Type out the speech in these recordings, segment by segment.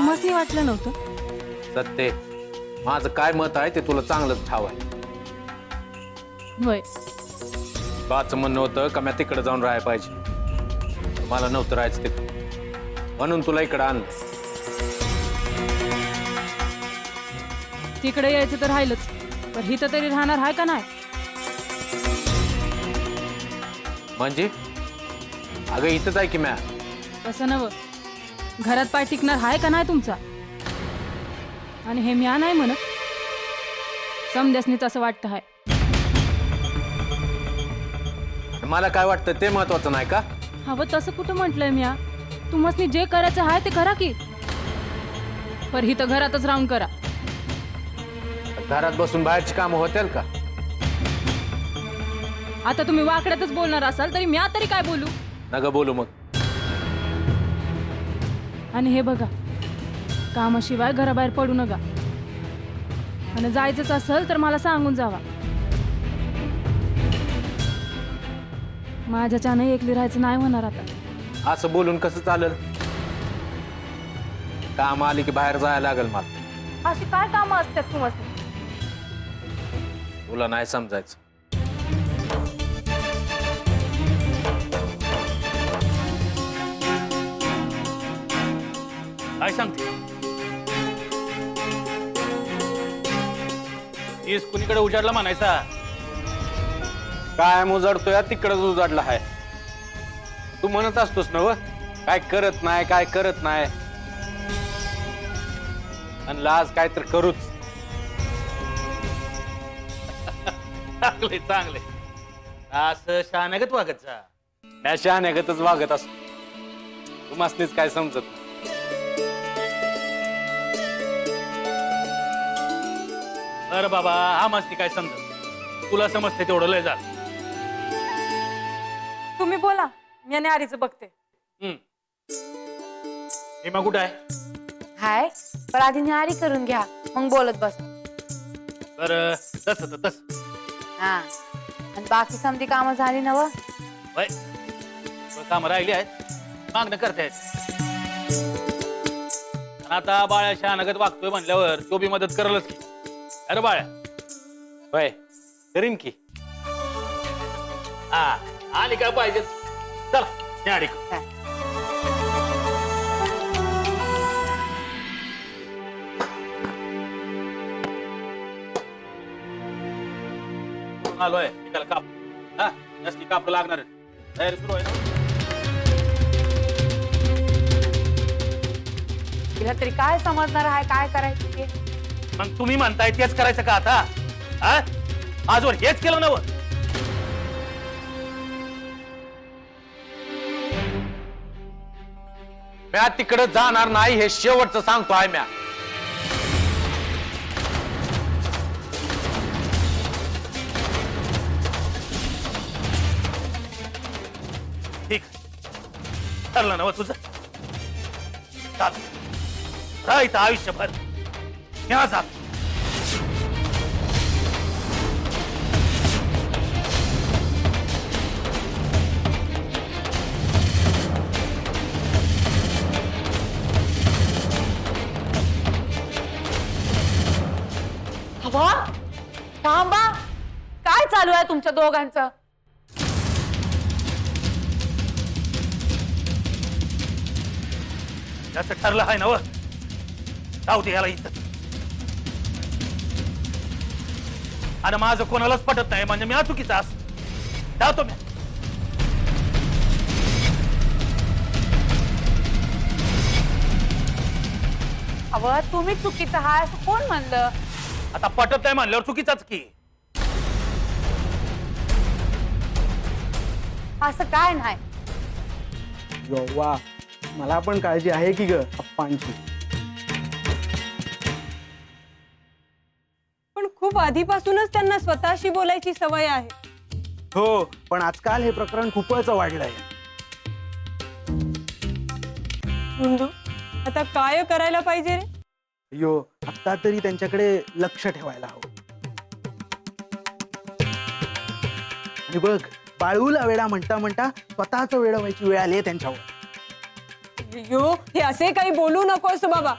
तुम्हासनी वाटलं नव्हतं? सत्य माझं काय मत आहे ते तुला चांगलंच ठाव आहे. होय. बाचं म्हणणं होतं का मी तिकडे जाऊन राहायला पाहिजे, मला नव्हतं राहायचं तिकडे, म्हणून तुला इकडे आणलं. तिकडे यायचं तर राहिलंच, पण इथं तरी राहणार आहे का नाही? म्हणजे अगं इथंच आहे की म्या. तसं नव, घरात पाय टिकणार आहे का नाही तुमचा? आणि हे म्या नाही म्हणत, समद्यासनीच असं वाटतं आहे. मला काय वाटतं ते महत्वाचं नाही का? हवं तसं कुठं म्हटलंय म्या? तुम्हासनी जे करायचं आहे ते करा की, पर इथं घरातच राहून करा. घरात बसून बाहेरची कामं होतील का? आता तुम्ही वाकड्यातच बोलणार असाल तरी म्या तरी काय बोलू? नका बोलू मग. आणि हे बघा, कामाशिवाय घराबाहेर पडू नका. आणि जायचंच असेल तर मला सांगून जावा. माझ्याच्यानं एकली राहायचं नाही होणार आता. असं बोलून कसं चालेल? काम आली की बाहेर जायला लागेल मला. अशी काय कामं असतात तुम्हाला? तुला नाही समजायचं. काय सांगते? तीस कुणीकडे उजाडला म्हणायचा? काय उजाडतोय तिकडच उजाडला आहे. तू म्हणत असतोस ना व, काय करत नाही काय करत नाही, आणि लाज काय तर करूच. चांगले चांगले, असं शहाण्यागत वागत जा. या शहाण्यागतच वागत असतो. तुम्हासनीच काय समजत नाही. अरे बाबा, हा मस्ती काय समजत, तुला समजते तेवढं लय झालं. तुम्ही बोला, मी न्यारीचं बघते. हे मग कुठं आहे? हाय, पण आधी न्यारी करून घ्या, मग बोलत बस. बरं तसं तर तसं. हा, आणि बाकी समधी कामं झाली ना व? वय काम राहिली आहेत, मागणं करतायत. आणि आता बाळ्या शहानगत वागतोय म्हणल्यावर तो बी मदत करलच की. अरे बाळ्या, होय करीन की. हा आणि काय पाहिजे? चला न्यारी करू. आलोय निकाल काप. हा जास्ती काप लागणार आहे. तयारी सुरू आहे ना? तिला तरी काय समजणार आहे काय करायचं ते? मग तुम्ही म्हणताय तेच करायचं का आता? हा आजवर हेच केलं नव? म्या तिकडे जाणार नाही हे शेवटचं सांगतो आहे म्या. ठीक ठरलं ना तुझं? चाल राहायचं आयुष्यभर न्या जात. हवा, थांबा. काय चालू आहे तुमच्या दोघांचं? त्याचं ठरलं आहे ना व? जाऊ दे याला इथं. आणि माझं कोणालाच पटत नाही म्हणजे मी चुकीचा अस जातो मी. हवं, तुम्ही चुकीचं आहे असं कोण म्हणलं? आता पटत नाही म्हणल्यावर चुकीचाच की. असं काय नाही. वा, मला पण काळजी आहे की ग अप्पांची. पण खूप आधीपासूनच त्यांना स्वतःशी बोलायची सवय आहे. हो, पण आजकाल हे प्रकरण खूपच वाढलंय. नंदू, आता काय करायला पाहिजे रे? यो, आता तरी त्यांच्याकडे लक्ष ठेवायला हवं. आणि बघ, बाळूला वेडा म्हणता म्हणता स्वतःच वेडा व्हायची वेळ आली आहे त्यांच्यावर. यो, हे असे काही बोलू नकोस बाबा.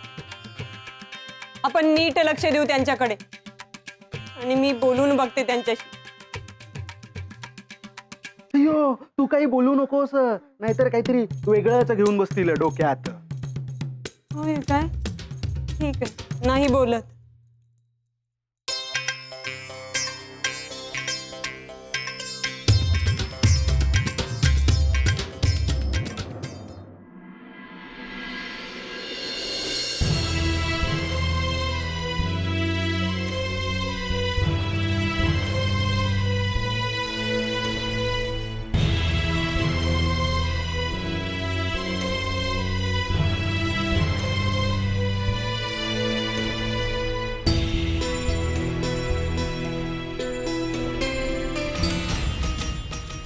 आपण नीट लक्ष देऊ त्यांच्याकडे आणि मी बोलून बघते त्यांच्याशी. अयो तू काही बोलू नकोस, नाहीतर काहीतरी वेगळंच घेऊन बसतील डोक्यात. होय काय? ठीक आहे, नाही बोलत.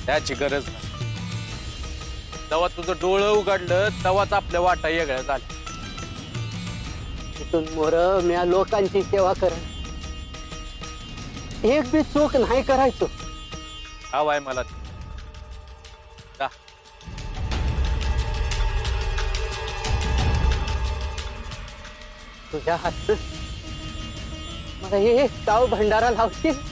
त्याची गरज नाही. तेव्हा तुझं डोळं उघडलं तेव्हाच आपल्या वाटा वेगळ्या झाल्या. तिथून मोर मी लोकांची सेवा कर, एक बी चूक नाही करायचो. हवाय मला ते. जा. तुझ्या हात मला एक गाव भंडारा लावशील.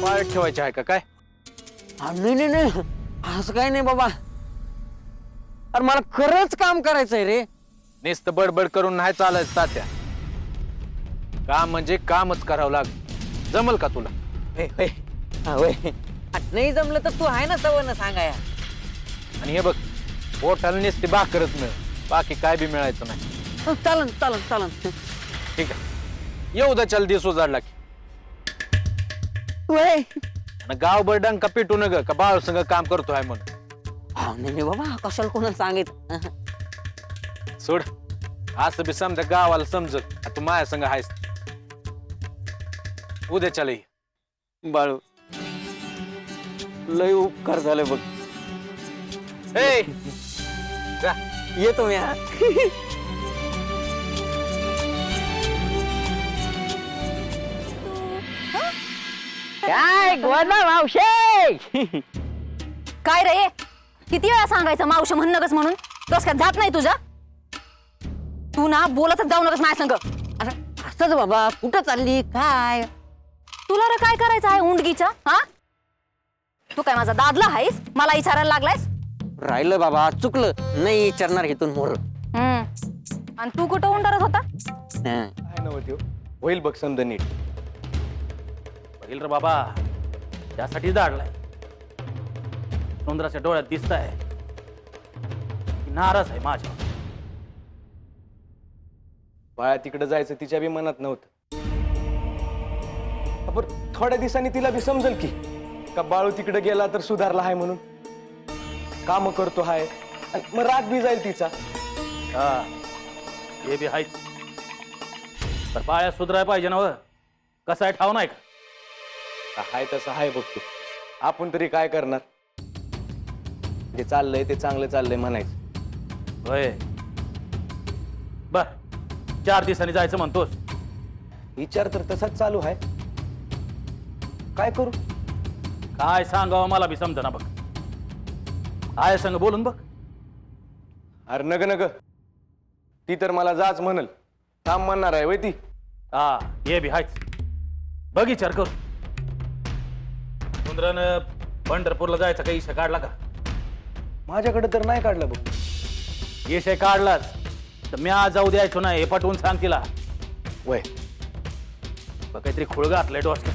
पाळत ठेवायचे आहे का काय? नाही नाही, असं काय नाही बाबा. अरे मला खरंच काम करायचंय रे. नुसतं बडबड करून नाही चालायचं तात्या. काम म्हणजे कामच करावं लागेल. जमल का तुला? नाही जमलं तर तू आहे ना सवय सांगाया. आणि हे बघ, पोटाला नुसती भाकरच मिळ, बाकी काय बी मिळायचं नाही. चालन चालन चालन. ठीक आहे, येऊ द्या. चल दिस उजाडला की. आणि गावभर डंका पिटू नग का बाळ संग काम करतो आहे म्हणून. नाही बाबा, कशाला कोणाला सांगित. सोड, असं बी समजा गावाला समजत तू माझ्या संग आहेस. उद्या चल ये. बाळू लय उपकार झाले बघ. ए, जा. येतो मी. काय गोदा मावशे. काय रे, किती वेळा सांगायचं मावशी म्हण नकस म्हणून? डोसक्यात जात नाही तुझ्या? तू ना बोलतच जाऊ नकस माझ्या संग. अरे असंच बाबा, कुठं चालली काय? तुला रे काय करायचं आहे उंडगीच्या? हा, तू काय माझा दादला आहेस मला विचारायला लागलायस? राहिलं बाबा, चुकलं. नाही विचारणार इथून मोर. आणि तू कुठं उंडरत होता? काय नव्हते होईल बघ समजा नीट. बघील रे बाबा, त्यासाठी दाडलाय. सुंदराच्या डोळ्यात दिसत आहे नाराज आहे माझ्या. बाळा तिकडे जायचं तिच्या बी मनात नव्हतं. पण थोड्या दिवसांनी तिला बी समजेल की का बाळू तिकडे गेला तर सुधारला आहे म्हणून. काम करतो हाय, मग राग बी जाईल तिचा. हा, हे बी हायच. तर बाळ्या सुधराय पाहिजे ना. कसा आहे ठाव नाही का? हाय तसं हाय बघतो. आपण तरी काय करणार. जे चाललंय ते चांगलं चाललंय म्हणायचं. होय, बर 4 दिवसांनी जायचं म्हणतोस. विचार तर तसाच चालू आहे. काय करू? काय सांगावं मला बी समजा ना. बघ, आय संग बोलून बघ. अरे नग नग, ती तर मला जाच म्हणल. थांब म्हणणार आहे वय ती. हा, हे बी हायच. बघ विचार करू. सुंदरानं पंढरपूरला जायचा काही इशा काढला का? माझ्याकडे तर नाही काढलं बघ. विषय काढलाच तर मी आज जाऊ द्यायचो नाही, हे पटवून सांग तिला. वय काहीतरी खुळ घातलंय डोसक्यात.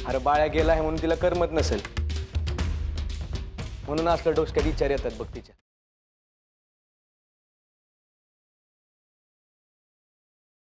अरे बाळ्या गेला आहे म्हणून तिला करमत नसेल, म्हणून असलं डोसक्यात विचार येतात बघ तिच्या.